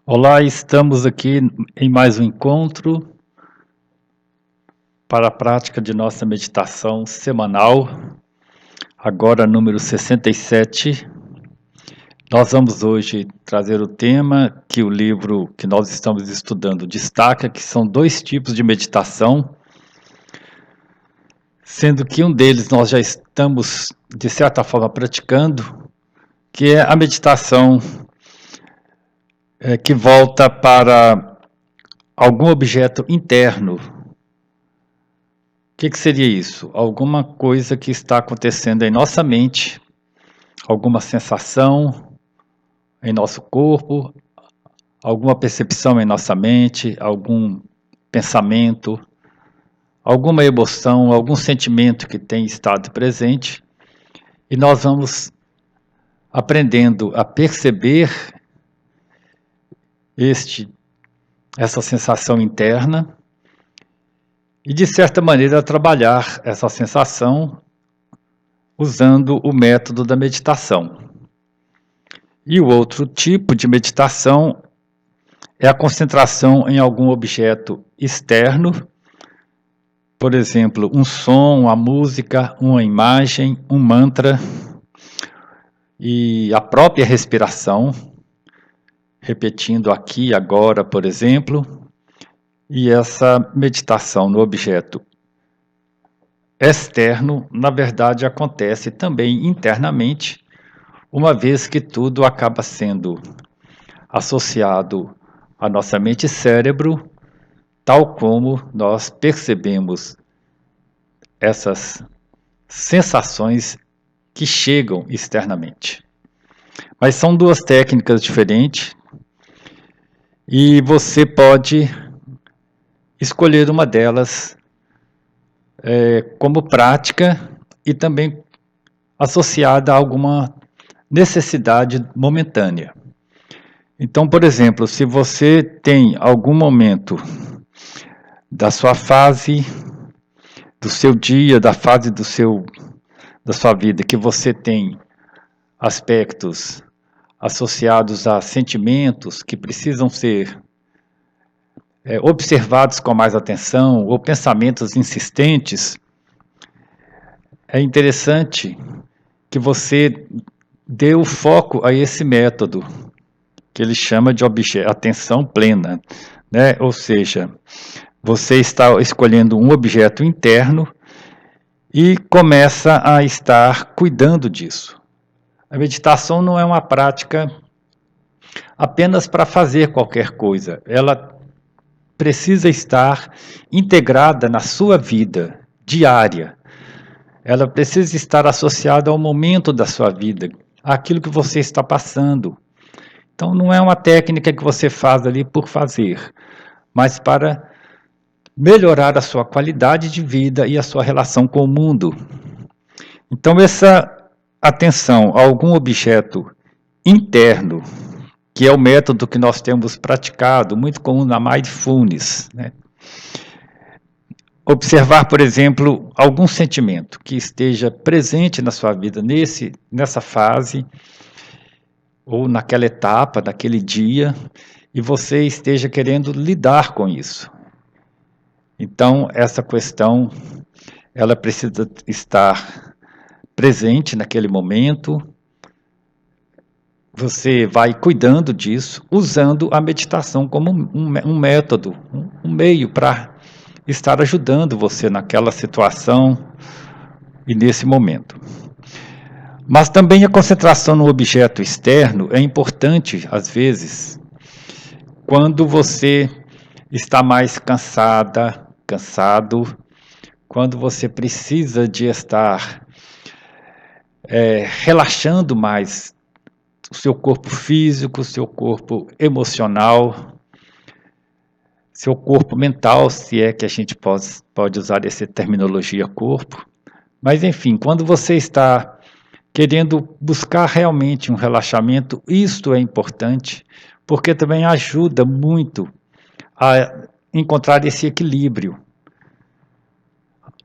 Olá, estamos aqui em mais um encontro para a prática de nossa meditação semanal, agora número 67. Nós vamos hoje trazer o tema que o livro que nós estamos estudando destaca, que são dois tipos de meditação, sendo que um deles nós já estamos, de certa forma, praticando, que é a meditação que volta para algum objeto interno. O que seria isso? Alguma coisa que está acontecendo em nossa mente, alguma sensação em nosso corpo, alguma percepção em nossa mente, algum pensamento, alguma emoção, algum sentimento que tem estado presente, e nós vamos aprendendo a perceber essa sensação interna e, de certa maneira, trabalhar essa sensação usando o método da meditação. E o outro tipo de meditação é a concentração em algum objeto externo, por exemplo, um som, uma música, uma imagem, um mantra, e a própria respiração, repetindo aqui, agora, por exemplo, e essa meditação no objeto externo, na verdade, acontece também internamente, uma vez que tudo acaba sendo associado à nossa mente e cérebro, tal como nós percebemos essas sensações que chegam externamente. Mas são duas técnicas diferentes e você pode escolher uma delas como prática e também associada a alguma necessidade momentânea. Então, por exemplo, se você tem algum momento da sua fase, do seu dia, da fase da sua vida, que você tem aspectos associados a sentimentos que precisam ser observados com mais atenção, ou pensamentos insistentes, é interessante que você dê o foco a esse método, que ele chama de atenção plena, né? Ou seja, você está escolhendo um objeto interno e começa a estar cuidando disso. A meditação não é uma prática apenas para fazer qualquer coisa, ela precisa estar integrada na sua vida diária. Ela precisa estar associada ao momento da sua vida, àquilo que você está passando. Então, não é uma técnica que você faz ali por fazer, mas para melhorar a sua qualidade de vida e a sua relação com o mundo. Então, essa atenção a algum objeto interno, que é o método que nós temos praticado, muito comum na Mindfulness, né? Observar, por exemplo, algum sentimento que esteja presente na sua vida nessa fase, ou naquela etapa, naquele dia, e você esteja querendo lidar com isso. Então, essa questão, ela precisa estar presente naquele momento. Você vai cuidando disso, usando a meditação como um método, um meio para estar ajudando você naquela situação e nesse momento. Mas também a concentração no objeto externo é importante, às vezes, quando você está mais cansado, quando você precisa de estar relaxando mais o seu corpo físico, o seu corpo emocional, seu corpo mental, se é que a gente pode usar essa terminologia corpo. Mas, enfim, quando você está querendo buscar realmente um relaxamento, isto é importante, porque também ajuda muito a encontrar esse equilíbrio.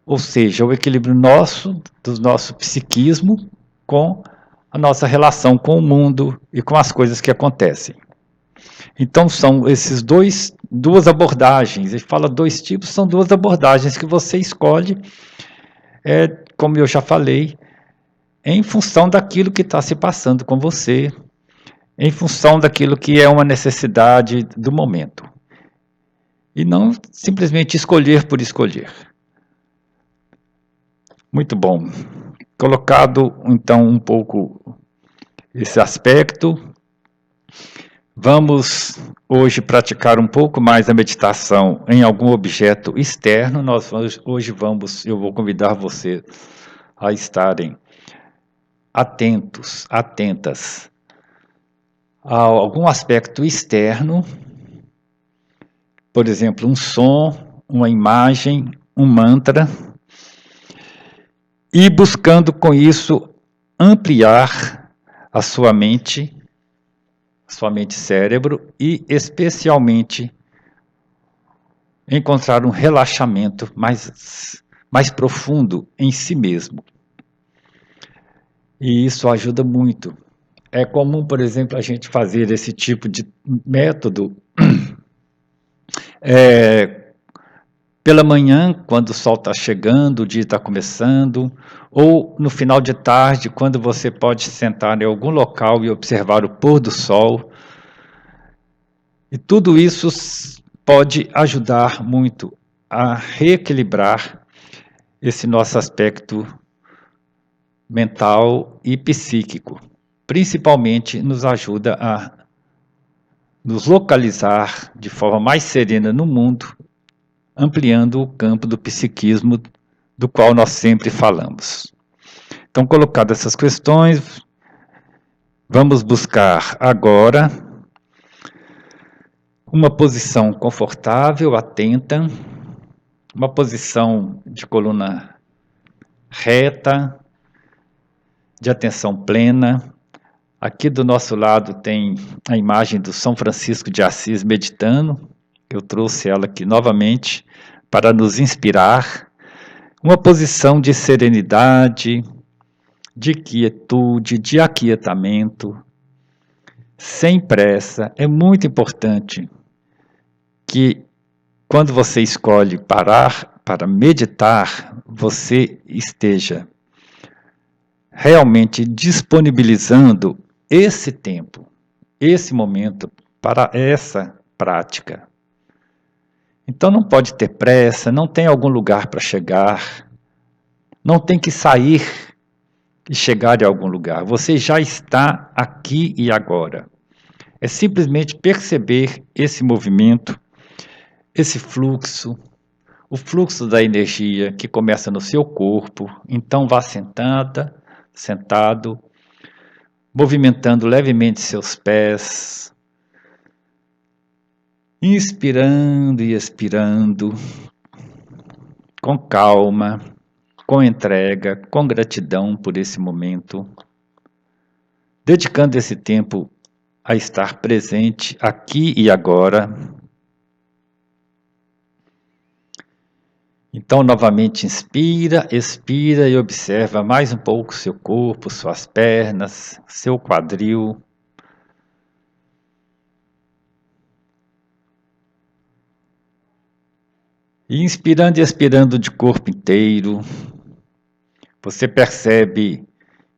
Ou seja, o equilíbrio do nosso psiquismo com a nossa relação com o mundo e com as coisas que acontecem. Então são esses duas abordagens. Ele fala dois tipos, são duas abordagens que você escolhe, como eu já falei, em função daquilo que está se passando com você, em função daquilo que é uma necessidade do momento. E não simplesmente escolher por escolher. Muito bom. Colocado, então, um pouco esse aspecto, vamos hoje praticar um pouco mais a meditação em algum objeto externo. Eu vou convidar você a estarem atentos, atentas a algum aspecto externo, por exemplo, um som, uma imagem, um mantra, e buscando com isso ampliar a sua mente cérebro, e especialmente encontrar um relaxamento mais profundo em si mesmo. E isso ajuda muito. É comum, por exemplo, a gente fazer esse tipo de método pela manhã, quando o sol está chegando, o dia está começando, ou no final de tarde, quando você pode sentar em algum local e observar o pôr do sol. E tudo isso pode ajudar muito a reequilibrar esse nosso aspecto mental e psíquico. Principalmente nos ajuda a nos localizar de forma mais serena no mundo, ampliando o campo do psiquismo do qual nós sempre falamos. Então, colocadas essas questões, vamos buscar agora uma posição confortável, atenta, uma posição de coluna reta, de atenção plena. Aqui do nosso lado tem a imagem do São Francisco de Assis meditando. Eu trouxe ela aqui novamente para nos inspirar. Uma posição de serenidade, de quietude, de aquietamento, sem pressa. É muito importante que quando você escolhe parar para meditar, você esteja realmente disponibilizando esse tempo, esse momento para essa prática. Então não pode ter pressa, não tem algum lugar para chegar, não tem que sair e chegar em algum lugar. Você já está aqui e agora. É simplesmente perceber esse movimento, esse fluxo, o fluxo da energia que começa no seu corpo. Então vá sentada, sentado, movimentando levemente seus pés, inspirando e expirando, com calma, com entrega, com gratidão por esse momento, dedicando esse tempo a estar presente aqui e agora. Então, novamente, inspira, expira e observa mais um pouco seu corpo, suas pernas, seu quadril. E inspirando e expirando de corpo inteiro, você percebe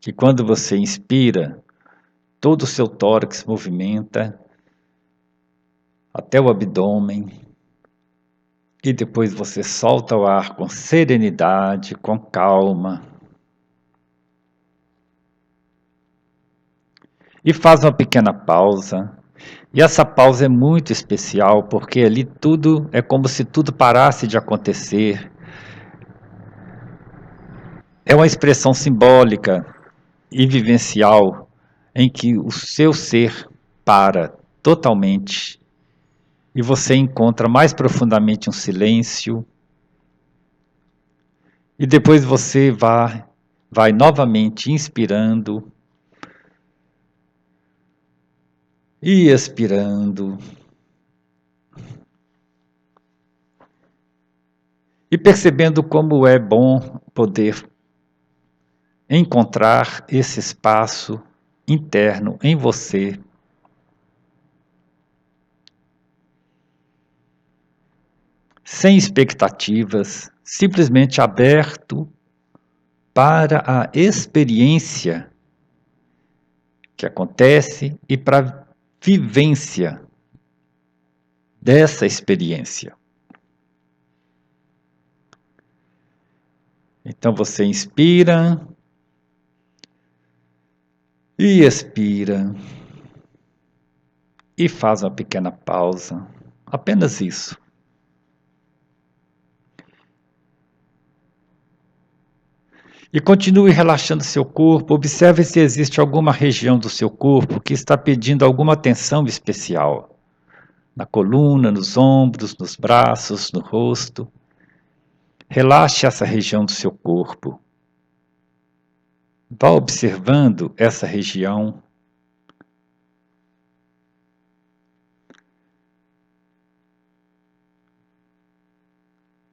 que quando você inspira, todo o seu tórax movimenta até o abdômen. E depois você solta o ar com serenidade, com calma. E faz uma pequena pausa. E essa pausa é muito especial, porque ali tudo é como se tudo parasse de acontecer. É uma expressão simbólica e vivencial em que o seu ser para totalmente e você encontra mais profundamente um silêncio. E depois você vai novamente inspirando e expirando. E percebendo como é bom poder encontrar esse espaço interno em você. sem expectativas, simplesmente aberto para a experiência que acontece e para a vivência dessa experiência. Então você inspira e expira e faz uma pequena pausa, apenas isso. E continue relaxando seu corpo, observe se existe alguma região do seu corpo que está pedindo alguma atenção especial. Na coluna, nos ombros, nos braços, no rosto. Relaxe essa região do seu corpo. Vá observando essa região.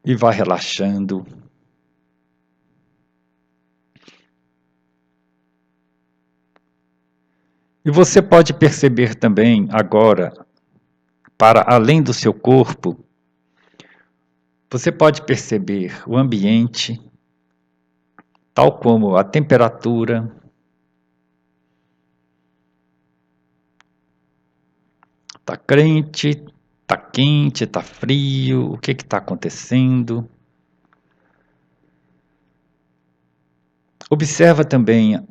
E vá relaxando. E você pode perceber também agora, para além do seu corpo, você pode perceber o ambiente, tal como a temperatura, está quente, está frio, o que está acontecendo. Observa também,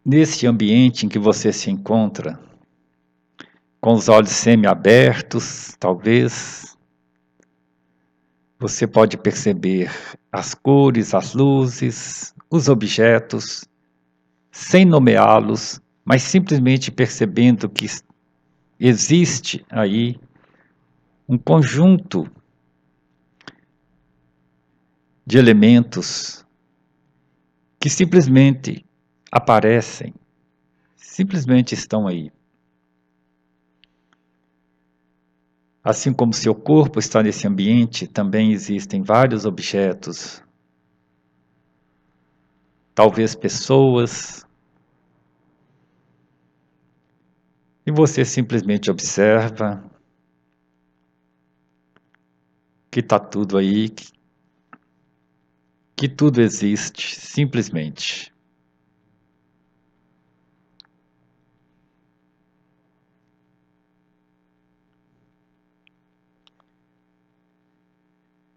nesse ambiente em que você se encontra, com os olhos semi-abertos, talvez, você pode perceber as cores, as luzes, os objetos, sem nomeá-los, mas simplesmente percebendo que existe aí um conjunto de elementos que simplesmente aparecem, simplesmente estão aí. Assim como seu corpo está nesse ambiente, também existem vários objetos, talvez pessoas, e você simplesmente observa que está tudo aí, que tudo existe, simplesmente.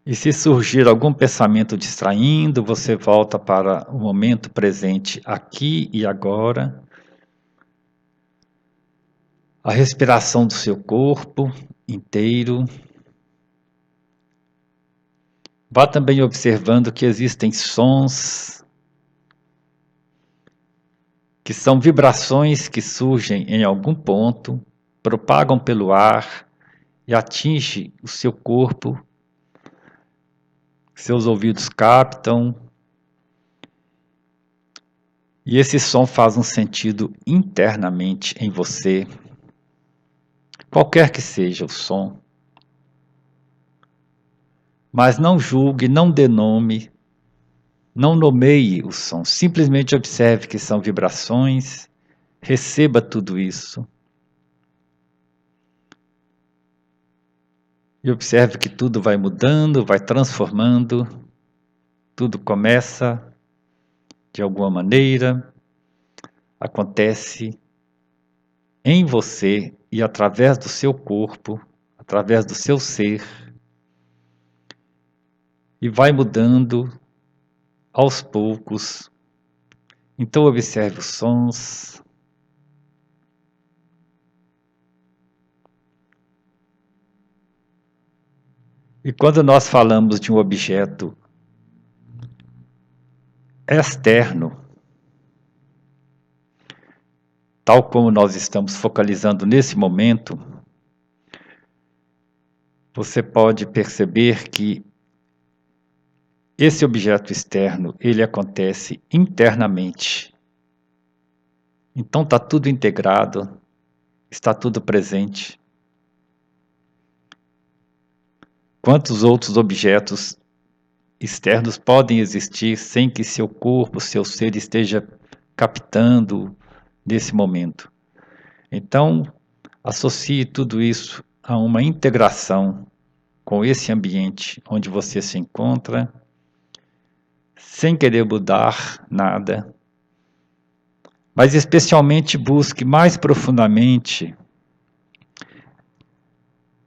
E se surgir algum pensamento distraindo, você volta para o momento presente aqui e agora. A respiração do seu corpo inteiro. Vá também observando que existem sons, que são vibrações que surgem em algum ponto, propagam pelo ar e atingem o seu corpo. Seus ouvidos captam. E esse som faz um sentido internamente em você. Qualquer que seja o som. Mas não julgue, não dê nome, não nomeie o som. Simplesmente observe que são vibrações, receba tudo isso. E observe que tudo vai mudando, vai transformando, tudo começa de alguma maneira, acontece em você e através do seu corpo, através do seu ser, e vai mudando aos poucos. Então observe os sons. E quando nós falamos de um objeto externo, tal como nós estamos focalizando nesse momento, você pode perceber que esse objeto externo, ele acontece internamente. Então está tudo integrado, está tudo presente. Quantos outros objetos externos podem existir sem que seu corpo, seu ser esteja captando nesse momento? Então, associe tudo isso a uma integração com esse ambiente onde você se encontra, sem querer mudar nada, mas especialmente busque mais profundamente,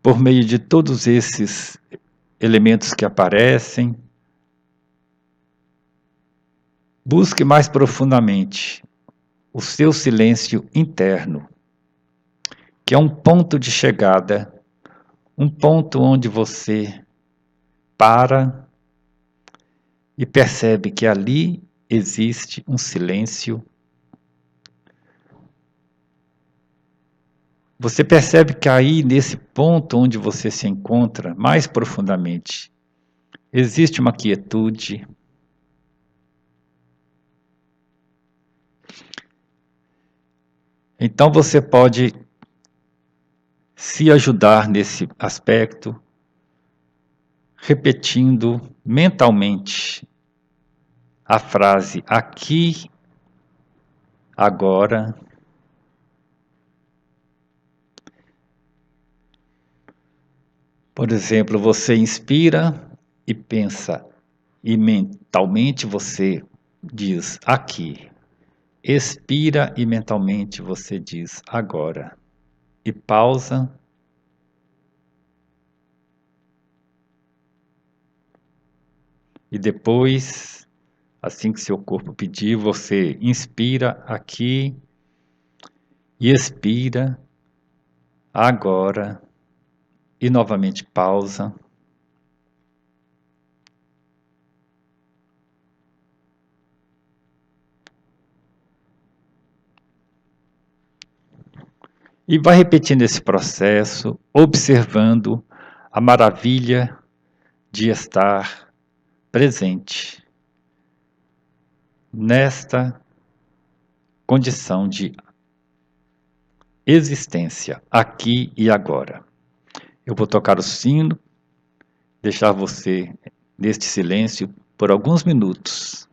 por meio de todos esses elementos que aparecem, busque mais profundamente o seu silêncio interno, que é um ponto de chegada, um ponto onde você para e percebe que ali existe um silêncio. Você percebe que aí, nesse ponto onde você se encontra, mais profundamente, existe uma quietude. Então você pode se ajudar nesse aspecto, repetindo mentalmente a frase aqui, agora. Por exemplo, você inspira e pensa, e mentalmente você diz aqui. Expira e mentalmente você diz agora. E pausa. E depois, assim que seu corpo pedir, você inspira aqui e expira agora. E novamente pausa. E vai repetindo esse processo, observando a maravilha de estar presente nesta condição de existência, aqui e agora. Eu vou tocar o sino, deixar você neste silêncio por alguns minutos.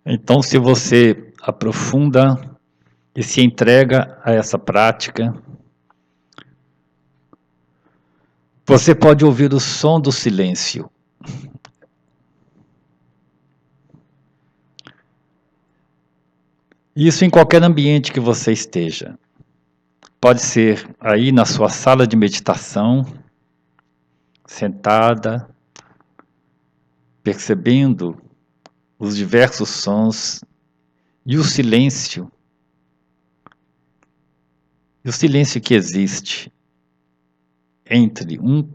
Então, se você aprofunda e se entrega a essa prática, você pode ouvir o som do silêncio. Isso em qualquer ambiente que você esteja. Pode ser aí na sua sala de meditação, sentada, percebendo os diversos sons e o silêncio. E o silêncio que existe entre um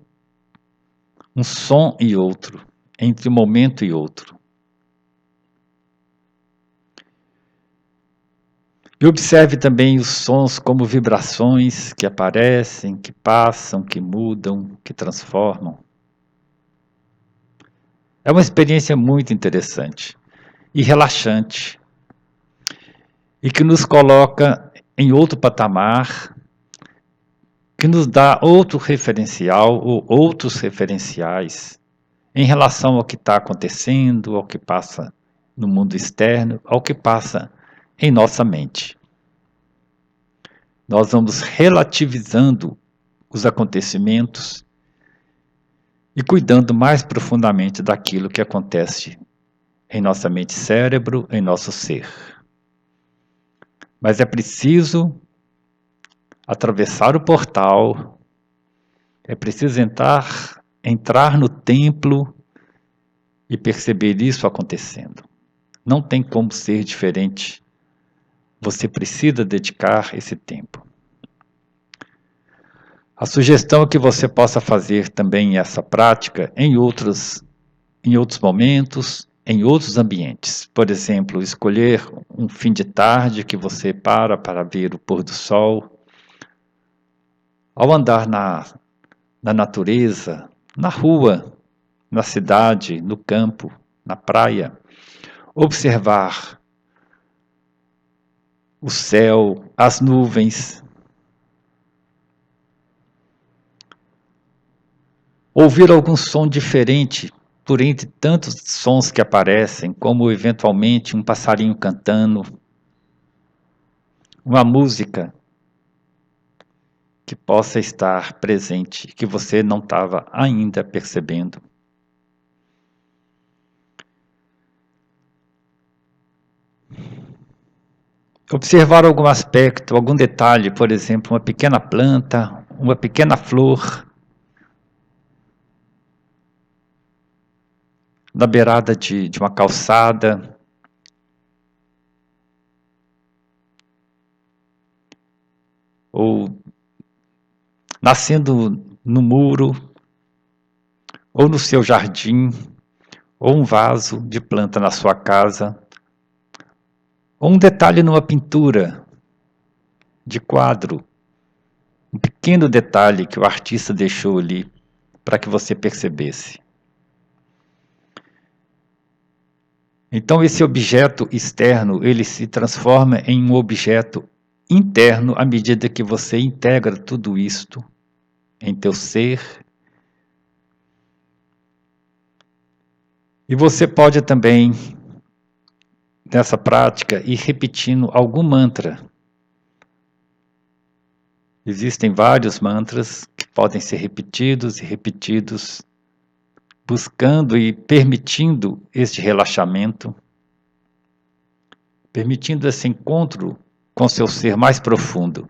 som e outro, entre um momento e outro. E observe também os sons como vibrações que aparecem, que passam, que mudam, que transformam. É uma experiência muito interessante e relaxante, e que nos coloca em outro patamar, que nos dá outro referencial ou outros referenciais em relação ao que está acontecendo, ao que passa no mundo externo, ao que passa em nossa mente. Nós vamos relativizando os acontecimentos e cuidando mais profundamente daquilo que acontece em nossa mente e cérebro, em nosso ser. Mas é preciso atravessar o portal, é preciso entrar no templo e perceber isso acontecendo. Não tem como ser diferente. Você precisa dedicar esse tempo. A sugestão é que você possa fazer também essa prática em outros momentos, em outros ambientes. Por exemplo, escolher um fim de tarde que você para ver o pôr do sol. Ao andar na natureza, na rua, na cidade, no campo, na praia, observar o céu, as nuvens, ouvir algum som diferente por entre tantos sons que aparecem, como eventualmente um passarinho cantando, uma música que possa estar presente, que você não estava ainda percebendo. Observar algum aspecto, algum detalhe, por exemplo, uma pequena planta, uma pequena flor, na beirada de uma calçada, ou nascendo no muro, ou no seu jardim, ou um vaso de planta na sua casa, ou um detalhe numa pintura de quadro, um pequeno detalhe que o artista deixou ali para que você percebesse. Então esse objeto externo, ele se transforma em um objeto interno à medida que você integra tudo isto em teu ser. E você pode também, nessa prática, ir repetindo algum mantra. Existem vários mantras que podem ser repetidos e repetidos, buscando e permitindo este relaxamento, permitindo esse encontro com seu ser mais profundo.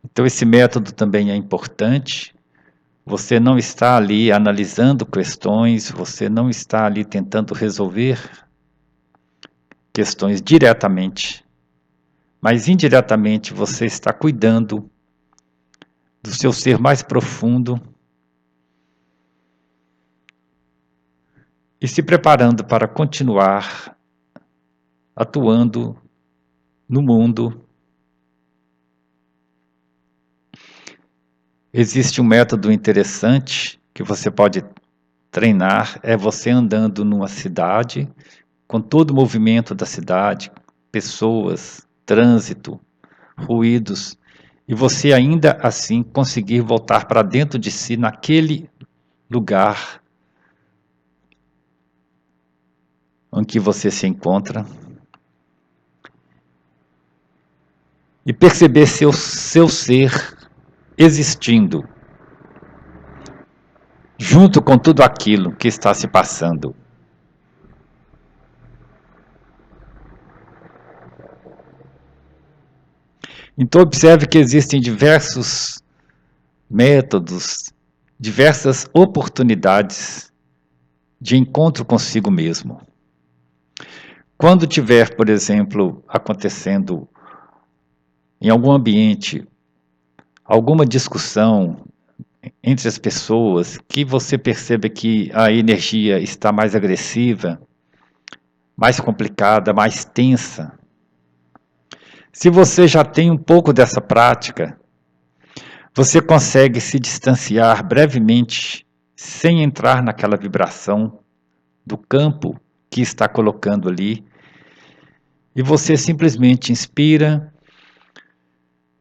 Então esse método também é importante. Você não está ali analisando questões, você não está ali tentando resolver questões diretamente, mas indiretamente você está cuidando do seu ser mais profundo e se preparando para continuar atuando no mundo. Existe um método interessante que você pode treinar, é você andando numa cidade, com todo o movimento da cidade, pessoas, trânsito, ruídos, e você ainda assim conseguir voltar para dentro de si naquele lugar em que você se encontra e perceber seu ser existindo junto com tudo aquilo que está se passando. Então observe que existem diversos métodos, diversas oportunidades de encontro consigo mesmo. Quando tiver, por exemplo, acontecendo em algum ambiente, alguma discussão entre as pessoas, que você percebe que a energia está mais agressiva, mais complicada, mais tensa. Se você já tem um pouco dessa prática, você consegue se distanciar brevemente, sem entrar naquela vibração do campo que está colocando ali, e você simplesmente inspira,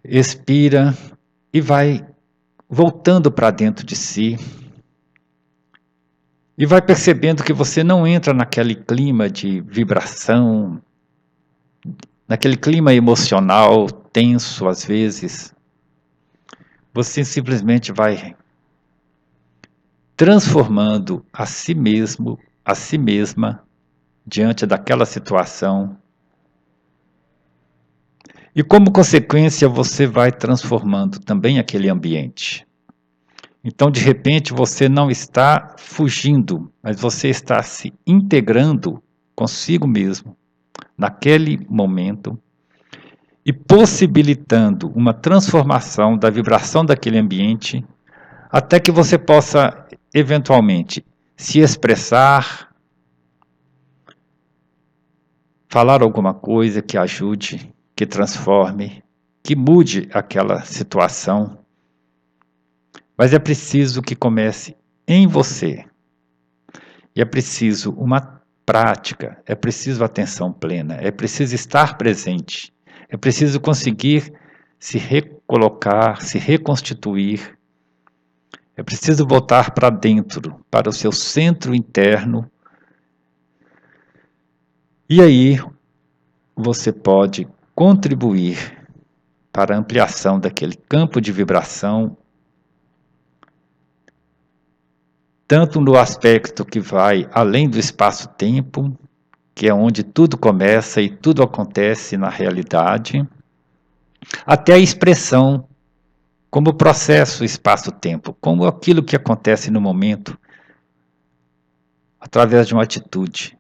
expira e vai voltando para dentro de si, e vai percebendo que você não entra naquele clima de vibração, naquele clima emocional tenso às vezes. Você simplesmente vai transformando a si mesmo, a si mesma, diante daquela situação. E como consequência, você vai transformando também aquele ambiente. Então, de repente, você não está fugindo, mas você está se integrando consigo mesmo, naquele momento, e possibilitando uma transformação da vibração daquele ambiente, até que você possa, eventualmente, se expressar, falar alguma coisa que ajude, que transforme, que mude aquela situação. Mas é preciso que comece em você. E é preciso uma prática, é preciso atenção plena, é preciso estar presente, é preciso conseguir se recolocar, se reconstituir. É preciso voltar para dentro, para o seu centro interno. E aí você pode contribuir para a ampliação daquele campo de vibração, tanto no aspecto que vai além do espaço-tempo, que é onde tudo começa e tudo acontece na realidade, até a expressão como processo espaço-tempo, como aquilo que acontece no momento, através de uma atitude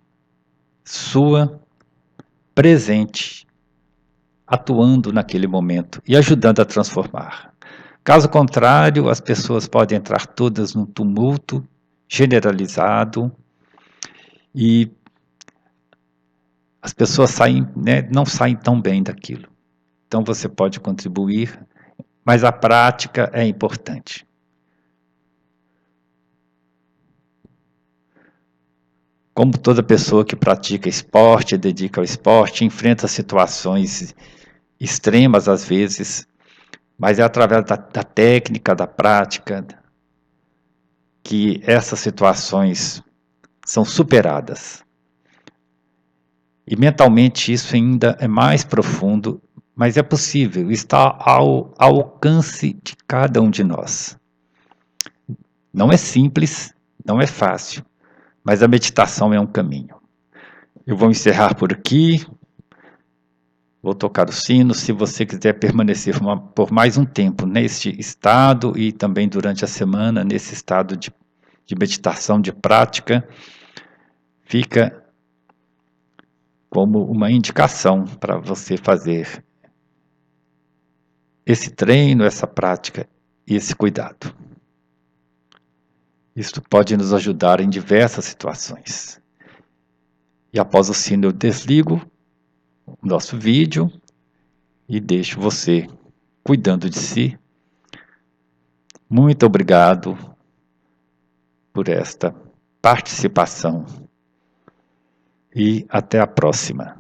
sua, presente, atuando naquele momento e ajudando a transformar. Caso contrário, as pessoas podem entrar todas num tumulto generalizado e as pessoas saem, né, não saem tão bem daquilo. Então você pode contribuir, mas a prática é importante. Como toda pessoa que pratica esporte, dedica ao esporte, enfrenta situações extremas às vezes, mas é através da técnica, da prática, que essas situações são superadas. E mentalmente isso ainda é mais profundo, mas é possível, está ao alcance de cada um de nós. Não é simples, não é fácil, mas a meditação é um caminho. Eu vou encerrar por aqui, vou tocar o sino. Se você quiser permanecer por mais um tempo neste estado e também durante a semana, nesse estado de meditação, de prática, fica como uma indicação para você fazer esse treino, essa prática e esse cuidado. Isso pode nos ajudar em diversas situações. E após o sino eu desligo o nosso vídeo e deixo você cuidando de si. Muito obrigado por esta participação e até a próxima.